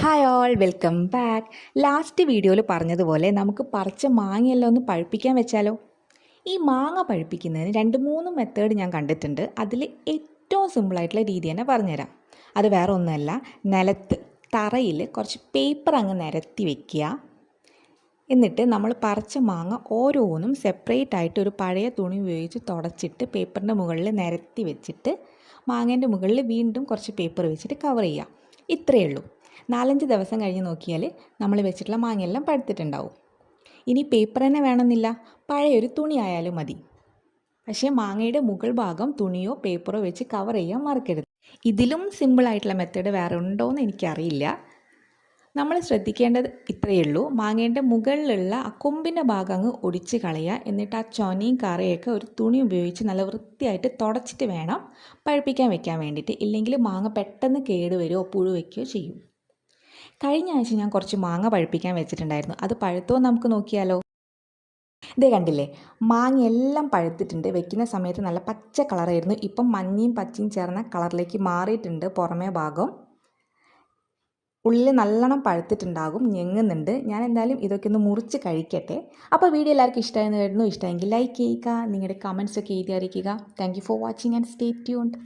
Hi all, welcome back. Last വീഡിയോയിൽ പറഞ്ഞതുപോലെ നമുക്ക് പറിച്ച മാങ്ങയെല്ലാം ഒന്ന് പഴുപ്പിക്കാൻ വെച്ചാലോ. ഈ മാങ്ങ പഴുപ്പിക്കുന്നതിന് 2-3 മെത്തേഡ് ഞാൻ കണ്ടിട്ടുണ്ട്. അതിൽ ഏറ്റവും സിമ്പിളായിട്ടുള്ള രീതി തന്നെ പറഞ്ഞുതരാം. അത് വേറെ ഒന്നുമല്ല, തറയിൽ കുറച്ച് പേപ്പർ അങ്ങ് നിരത്തി വെക്കുക. എന്നിട്ട് നമ്മൾ പറിച്ച മാങ്ങ ഓരോന്നും സെപ്പറേറ്റ് ആയിട്ട് ഒരു പഴയ തുണി ഉപയോഗിച്ച് തുടച്ചിട്ട് പേപ്പറിൻ്റെ മുകളിൽ നിരത്തി വെച്ചിട്ട് മാങ്ങേൻ്റെ മുകളിൽ വീണ്ടും കുറച്ച് പേപ്പർ വെച്ചിട്ട് കവർ ചെയ്യുക. ഇത്രയേ ഉള്ളൂ. 4-5 ദിവസം കഴിഞ്ഞ് നോക്കിയാൽ നമ്മൾ വെച്ചിട്ടുള്ള മാങ്ങയെല്ലാം പഴുത്തിട്ടുണ്ടാവും. ഇനി പേപ്പർ തന്നെ വേണമെന്നില്ല, പഴയൊരു തുണി ആയാലും മതി. പക്ഷേ മാങ്ങയുടെ മുകൾ ഭാഗം തുണിയോ പേപ്പറോ വെച്ച് കവർ ചെയ്യാൻ മറക്കരുത്. ഇതിലും സിമ്പിളായിട്ടുള്ള മെത്തേഡ് വേറെ ഉണ്ടോ എന്ന് എനിക്കറിയില്ല. നമ്മൾ ശ്രദ്ധിക്കേണ്ടത് ഇത്രയേ ഉള്ളൂ. മാങ്ങേൻ്റെ മുകളിലുള്ള ആ കൊമ്പിൻ്റെ ഭാഗം അങ്ങ് ഒടിച്ച് കളയുക. എന്നിട്ട് ആ ചൊനയും കറയൊക്കെ ഒരു തുണി ഉപയോഗിച്ച് നല്ല വൃത്തിയായിട്ട് തുടച്ചിട്ട് വേണം പഴുപ്പിക്കാൻ വെക്കാൻ വേണ്ടിയിട്ട്. ഇല്ലെങ്കിൽ മാങ്ങ പെട്ടെന്ന് കേടുവരുമോ പുഴു വയ്ക്കുകയോ ചെയ്യും. കഴിഞ്ഞ ആഴ്ച ഞാൻ കുറച്ച് മാങ്ങ പഴുപ്പിക്കാൻ വെച്ചിട്ടുണ്ടായിരുന്നു. അത് പഴുത്തോ നമുക്ക് നോക്കിയാലോ. ഇതേ കണ്ടില്ലേ, മാങ്ങ എല്ലാം പഴുത്തിട്ടുണ്ട്. വെക്കുന്ന സമയത്ത് നല്ല പച്ച കളറായിരുന്നു. ഇപ്പം മഞ്ഞയും പച്ചയും ചേർന്ന കളറിലേക്ക് മാറിയിട്ടുണ്ട് പുറമേ ഭാഗം. ഉള്ളിൽ നല്ലോണം പഴുത്തിട്ടുണ്ടാകും, ഞെങ്ങുന്നുണ്ട്. ഞാൻ എന്തായാലും ഇതൊക്കെ ഒന്ന് മുറിച്ച് കഴിക്കട്ടെ. അപ്പോൾ വീഡിയോ എല്ലാവർക്കും ഇഷ്ടമായെന്ന് കരുതുന്നു. ഇഷ്ടമെങ്കിൽ ലൈക്ക് ചെയ്യുക, നിങ്ങളുടെ കമൻസൊക്കെ എഴുതി അറിയിക്കുക. Thank you for watching and stay tuned.